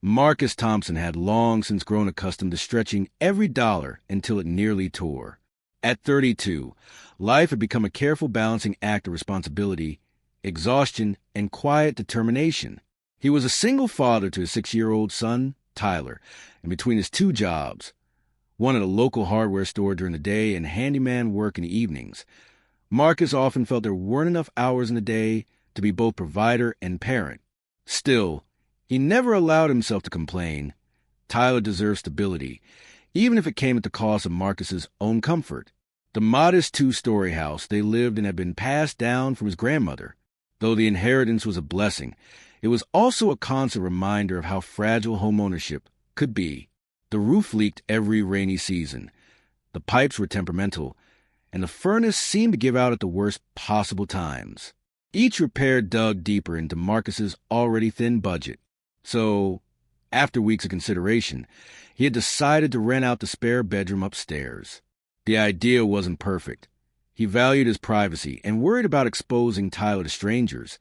Marcus Thompson had long since grown accustomed to stretching every dollar until it nearly tore. At 32, life had become a careful balancing act of responsibility, exhaustion, and quiet determination. He was a single father to a 6-year-old son, Tyler, and between his 2 jobs, one at a local hardware store during the day and handyman work in the evenings, Marcus often felt there weren't enough hours in the day to be both provider and parent. Still, he never allowed himself to complain. Tyler deserved stability, even if it came at the cost of Marcus's own comfort. The modest 2-story house they lived in had been passed down from his grandmother. Though the inheritance was a blessing, it was also a constant reminder of how fragile homeownership could be. The roof leaked every rainy season. The pipes were temperamental, and the furnace seemed to give out at the worst possible times. Each repair dug deeper into Marcus's already thin budget. So, after weeks of consideration, he had decided to rent out the spare bedroom upstairs. The idea wasn't perfect. He valued his privacy and worried about exposing Tyler to strangers,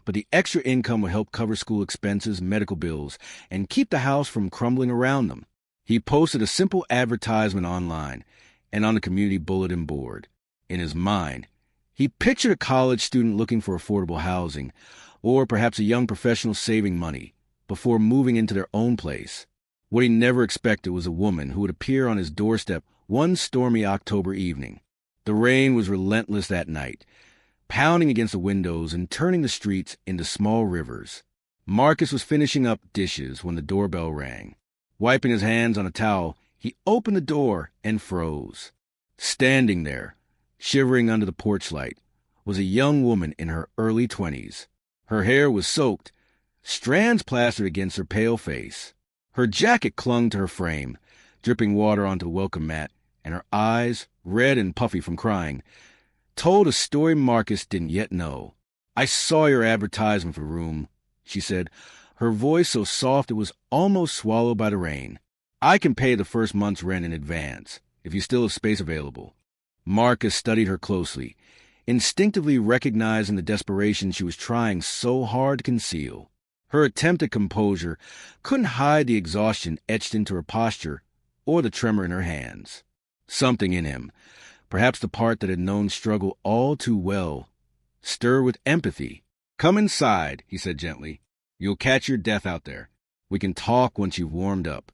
but the extra income would help cover school expenses, medical bills, and keep the house from crumbling around them. He posted a simple advertisement online and on the community bulletin board. In his mind, he pictured a college student looking for affordable housing, or perhaps a young professional saving money before moving into their own place. What he never expected was a woman who would appear on his doorstep one stormy October evening. The rain was relentless that night, pounding against the windows and turning the streets into small rivers. Marcus was finishing up dishes when the doorbell rang. Wiping his hands on a towel, he opened the door and froze. Standing there, shivering under the porch light, was a young woman in her early 20s. Her hair was soaked, strands plastered against her pale face. Her jacket clung to her frame, dripping water onto the welcome mat, and her eyes, red and puffy from crying, told a story Marcus didn't yet know. "I saw your advertisement for room," she said, her voice so soft it was almost swallowed by the rain. "I can pay the first month's rent in advance, if you still have space available." Marcus studied her closely, instinctively recognizing the desperation she was trying so hard to conceal. Her attempt at composure couldn't hide the exhaustion etched into her posture or the tremor in her hands. Something in him, perhaps the part that had known struggle all too well, stirred with empathy. "Come inside," he said gently. "You'll catch your death out there. We can talk once you've warmed up."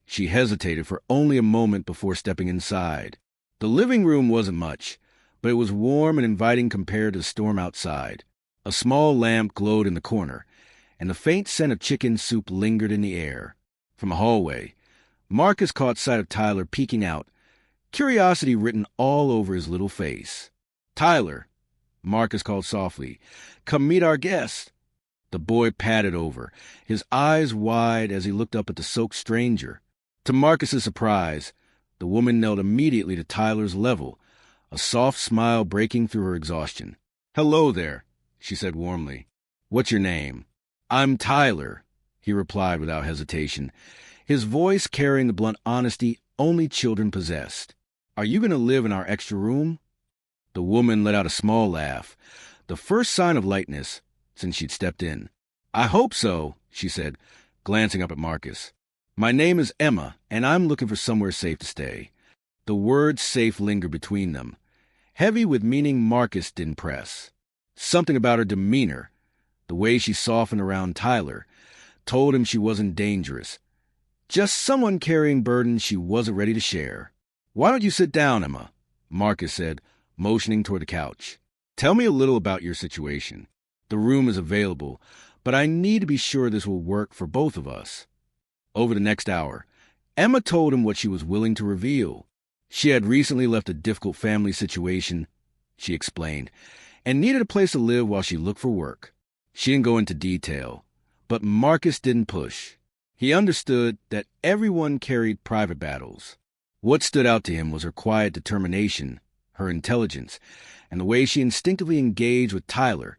She hesitated for only a moment before stepping inside. The living room wasn't much, but it was warm and inviting compared to the storm outside. A small lamp glowed in the corner, and the faint scent of chicken soup lingered in the air. From a hallway, Marcus caught sight of Tyler peeking out, curiosity written all over his little face. "Tyler," Marcus called softly, "come meet our guest." The boy padded over, his eyes wide as he looked up at the soaked stranger. To Marcus's surprise, the woman knelt immediately to Tyler's level, a soft smile breaking through her exhaustion. "Hello there," she said warmly. "What's your name?" "I'm Tyler," he replied without hesitation, his voice carrying the blunt honesty only children possessed. "Are you going to live in our extra room?" The woman let out a small laugh, the first sign of lightness since she'd stepped in. "I hope so," she said, glancing up at Marcus. "My name is Emma, and I'm looking for somewhere safe to stay." The word safe lingered between them, heavy with meaning Marcus didn't press. Something about her demeanor, the way she softened around Tyler, told him she wasn't dangerous, just someone carrying burdens she wasn't ready to share. "Why don't you sit down, Emma?" Marcus said, motioning toward the couch. "Tell me a little about your situation. The room is available, but I need to be sure this will work for both of us." Over the next hour, Emma told him what she was willing to reveal. She had recently left a difficult family situation, she explained, and needed a place to live while she looked for work. She didn't go into detail, but Marcus didn't push. He understood that everyone carried private battles. What stood out to him was her quiet determination, her intelligence, and the way she instinctively engaged with Tyler,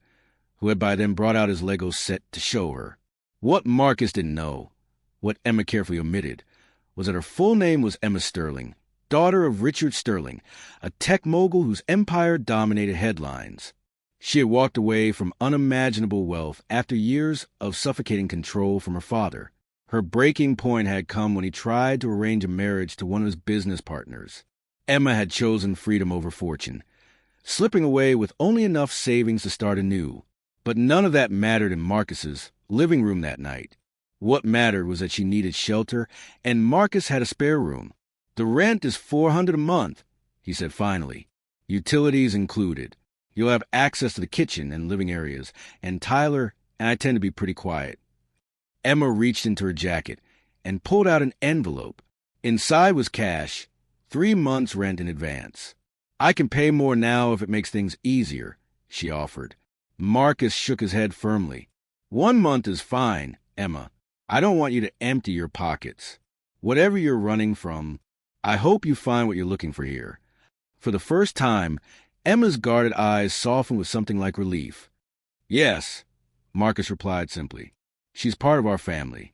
who had by then brought out his Lego set to show her. What Marcus didn't know, what Emma carefully omitted, was that her full name was Emma Sterling, daughter of Richard Sterling, a tech mogul whose empire dominated headlines. She had walked away from unimaginable wealth after years of suffocating control from her father. Her breaking point had come when he tried to arrange a marriage to one of his business partners. Emma had chosen freedom over fortune, slipping away with only enough savings to start anew. But none of that mattered in Marcus's living room that night. What mattered was that she needed shelter, and Marcus had a spare room. "The rent is $400 a month," he said finally. "Utilities included. You'll have access to the kitchen and living areas, and Tyler and I tend to be pretty quiet." Emma reached into her jacket and pulled out an envelope. Inside was cash, 3 months' rent in advance. "I can pay more now if it makes things easier," she offered. Marcus shook his head firmly. "1 month is fine, Emma. I don't want you to empty your pockets. Whatever you're running from, I hope you find what you're looking for here." For the first time, Emma's guarded eyes softened with something like relief. "Yes," Marcus replied simply. "She's part of our family."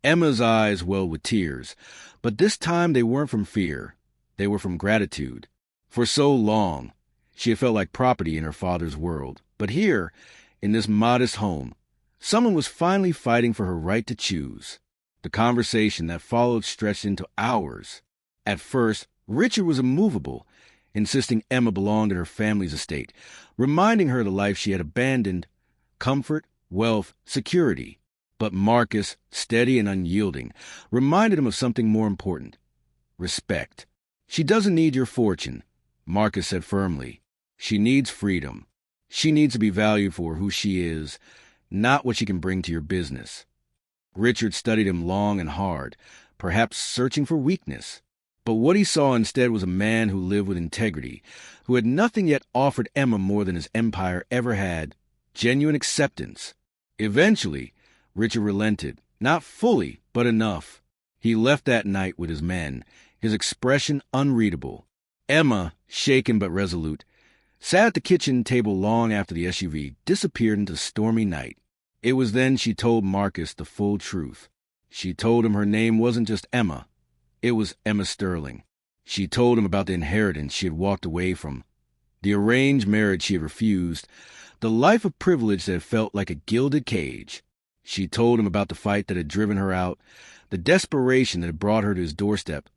Emma's eyes welled with tears, but this time they weren't from fear. They were from gratitude. For so long, she had felt like property in her father's world. But here, in this modest home, someone was finally fighting for her right to choose. The conversation that followed stretched into hours. At first, Richard was immovable, insisting Emma belonged in her family's estate, reminding her of the life she had abandoned: comfort, wealth, security. But Marcus, steady and unyielding, reminded him of something more important: respect. "She doesn't need your fortune," Marcus said firmly. "She needs freedom. She needs to be valued for who she is, not what she can bring to your business." Richard studied him long and hard, perhaps searching for weakness. But what he saw instead was a man who lived with integrity, who had nothing yet offered Emma more than his empire ever had: genuine acceptance. Eventually, Richard relented, not fully, but enough. He left that night with his men, his expression unreadable. Emma, shaken but resolute, sat at the kitchen table long after the SUV disappeared into the stormy night. It was then she told Marcus the full truth. She told him her name wasn't just Emma. It was Emma Sterling. She told him about the inheritance she had walked away from, the arranged marriage she had refused, the life of privilege that had felt like a gilded cage. She told him about the fight that had driven her out, the desperation that had brought her to his doorstep,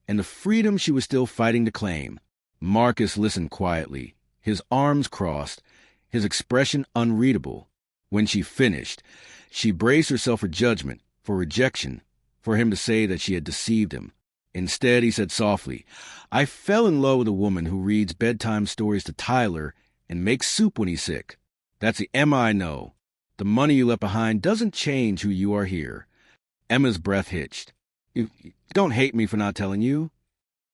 and the freedom she was still fighting to claim. Marcus listened quietly, his arms crossed, his expression unreadable. When she finished, she braced herself for judgment, for rejection, for him to say that she had deceived him. Instead, he said softly, "I fell in love with a woman who reads bedtime stories to Tyler and makes soup when he's sick. That's the Emma I know. The money you left behind doesn't change who you are here." Emma's breath hitched. You don't hate me for not telling you?"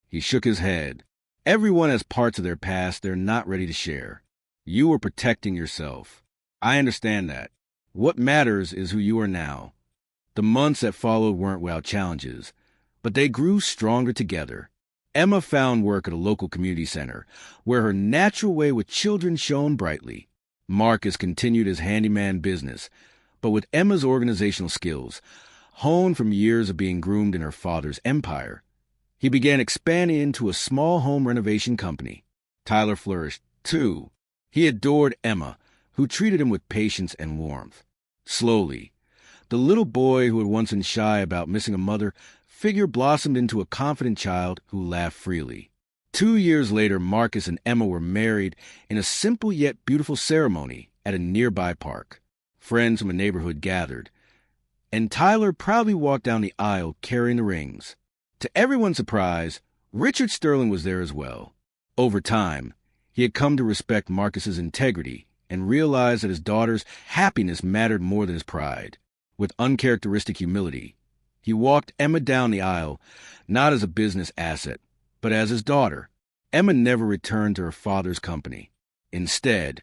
He shook his head. "Everyone has parts of their past they're not ready to share. You were protecting yourself. I understand that. What matters is who you are now." The months that followed weren't without challenges, but they grew stronger together. Emma found work at a local community center, where her natural way with children shone brightly. Marcus continued his handyman business, but with Emma's organizational skills, honed from years of being groomed in her father's empire, he began expanding into a small home renovation company. Tyler flourished, too. He adored Emma, who treated him with patience and warmth. Slowly, the little boy who had once been shy about missing a mother figure blossomed into a confident child who laughed freely. 2 years later, Marcus and Emma were married in a simple yet beautiful ceremony at a nearby park. Friends from the neighborhood gathered, and Tyler proudly walked down the aisle carrying the rings. To everyone's surprise, Richard Sterling was there as well. Over time, he had come to respect Marcus's integrity and realized that his daughter's happiness mattered more than his pride. With uncharacteristic humility, he walked Emma down the aisle, not as a business asset, but as his daughter. Emma never returned to her father's company. Instead,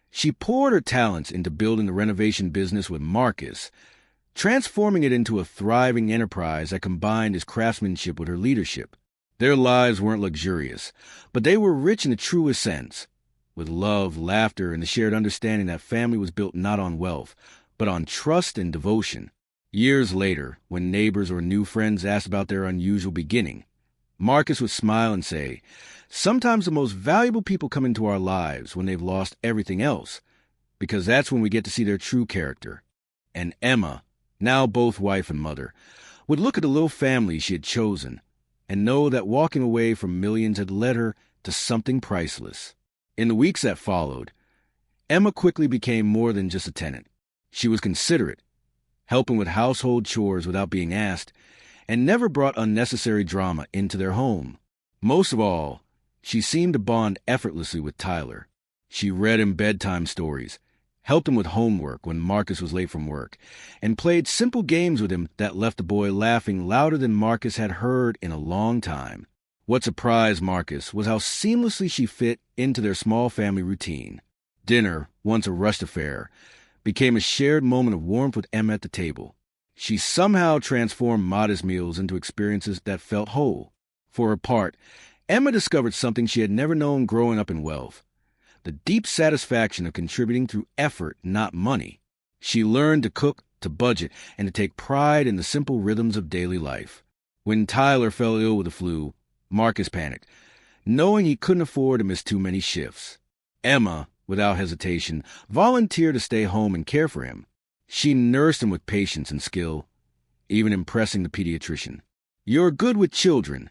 she poured her talents into building the renovation business with Marcus, transforming it into a thriving enterprise that combined his craftsmanship with her leadership. Their lives weren't luxurious, but they were rich in the truest sense, with love, laughter, and the shared understanding that family was built not on wealth, but on trust and devotion. Years later, when neighbors or new friends asked about their unusual beginning, Marcus would smile and say, "Sometimes the most valuable people come into our lives when they've lost everything else, because that's when we get to see their true character." And Emma, now both wife and mother, would look at the little family she had chosen and know that walking away from millions had led her to something priceless. In the weeks that followed, Emma quickly became more than just a tenant. She was considerate, helping with household chores without being asked, and never brought unnecessary drama into their home. Most of all, she seemed to bond effortlessly with Tyler. She read him bedtime stories, helped him with homework when Marcus was late from work, and played simple games with him that left the boy laughing louder than Marcus had heard in a long time. What surprised Marcus was how seamlessly she fit into their small family routine. Dinner, once a rushed affair, became a shared moment of warmth with Emma at the table. She somehow transformed modest meals into experiences that felt whole. For her part, Emma discovered something she had never known growing up in wealth: the deep satisfaction of contributing through effort, not money. She learned to cook, to budget, and to take pride in the simple rhythms of daily life. When Tyler fell ill with the flu, Marcus panicked, knowing he couldn't afford to miss too many shifts. Emma, without hesitation, volunteered to stay home and care for him. She nursed him with patience and skill, even impressing the pediatrician. "You're good with children,"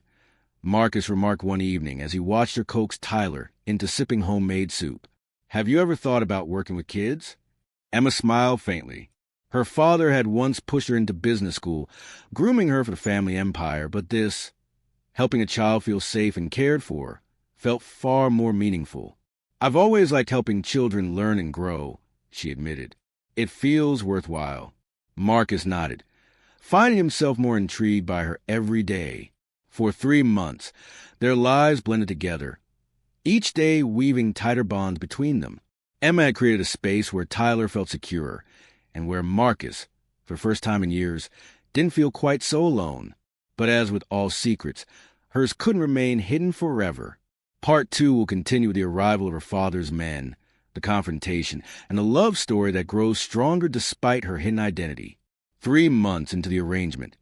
Marcus remarked one evening as he watched her coax Tyler into sipping homemade soup. "Have you ever thought about working with kids?" Emma smiled faintly. Her father had once pushed her into business school, grooming her for the family empire, but this, helping a child feel safe and cared for, felt far more meaningful. "I've always liked helping children learn and grow," she admitted. "It feels worthwhile." Marcus nodded, finding himself more intrigued by her every day. For 3 months, their lives blended together, each day weaving tighter bonds between them. Emma had created a space where Tyler felt secure, and where Marcus, for the first time in years, didn't feel quite so alone. But as with all secrets, hers couldn't remain hidden forever. Part 2 will continue with the arrival of her father's men, the confrontation, and a love story that grows stronger despite her hidden identity. 3 months into the arrangement,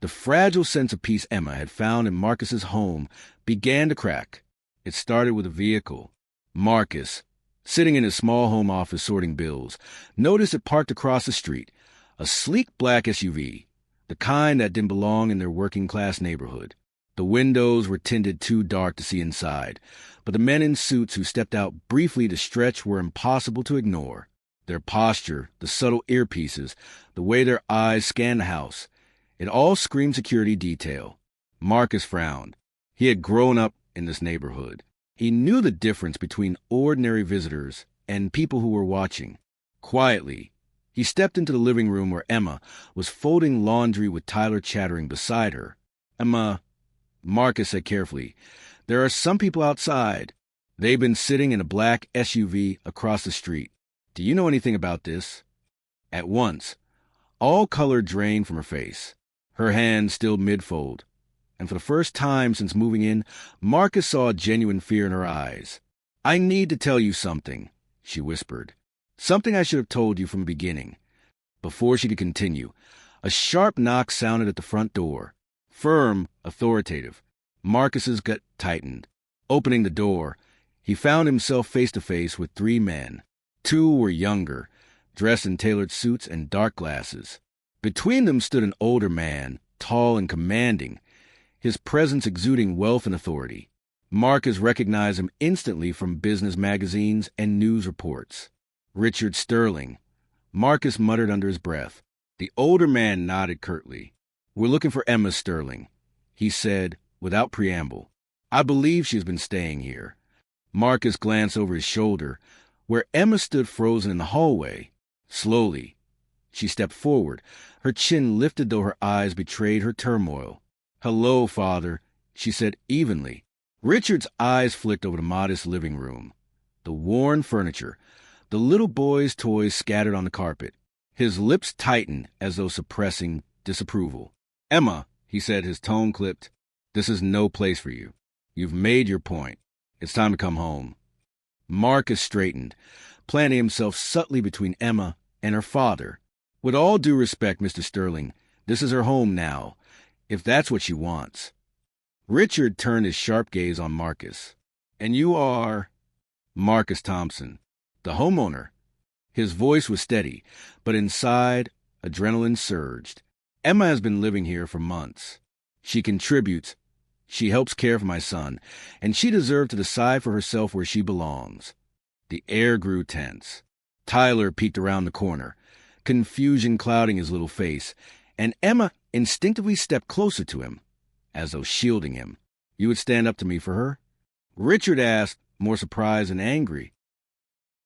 the fragile sense of peace Emma had found in Marcus's home began to crack. It started with a vehicle. Marcus, sitting in his small home office sorting bills, noticed it parked across the street, a sleek black SUV, the kind that didn't belong in their working-class neighborhood. The windows were tinted too dark to see inside, but the men in suits who stepped out briefly to stretch were impossible to ignore. Their posture, the subtle earpieces, the way their eyes scanned the house, it all screamed security detail. Marcus frowned. He had grown up in this neighborhood. He knew the difference between ordinary visitors and people who were watching. Quietly, he stepped into the living room where Emma was folding laundry with Tyler chattering beside her. "Emma," Marcus said carefully, "there are some people outside. They've been sitting in a black SUV across the street. Do you know anything about this?" At once, all color drained from her face, her hands still mid-fold, and for the first time since moving in, Marcus saw a genuine fear in her eyes. "I need to tell you something," she whispered. "Something I should have told you from the beginning." Before she could continue, a sharp knock sounded at the front door. Firm, authoritative. Marcus's gut tightened. Opening the door, he found himself face to face with 3 men. 2 were younger, dressed in tailored suits and dark glasses. Between them stood an older man, tall and commanding, his presence exuding wealth and authority. Marcus recognized him instantly from business magazines and news reports. "Richard Sterling," Marcus muttered under his breath. The older man nodded curtly. "We're looking for Emma Sterling," he said without preamble. "I believe she's been staying here." Marcus glanced over his shoulder, where Emma stood frozen in the hallway. Slowly, she stepped forward, her chin lifted though her eyes betrayed her turmoil. "Hello, Father," she said evenly. Richard's eyes flicked over the modest living room, the worn furniture, the little boy's toys scattered on the carpet. His lips tightened as though suppressing disapproval. "Emma," he said, his tone clipped, "this is no place for you. You've made your point. It's time to come home." Marcus straightened, planting himself subtly between Emma and her father. "With all due respect, Mr. Sterling, this is her home now, if that's what she wants." Richard turned his sharp gaze on Marcus. "And you are—" "Marcus Thompson, the homeowner." His voice was steady, but inside, Adrenaline surged. Emma has been living here for months. She contributes. She helps care for my son, and she deserved to decide for herself where she belongs. The air grew tense. Tyler peeked around the corner, confusion clouding his little face, and Emma instinctively stepped closer to him, as though shielding him. You would stand up to me for her? Richard asked, more surprised and angry.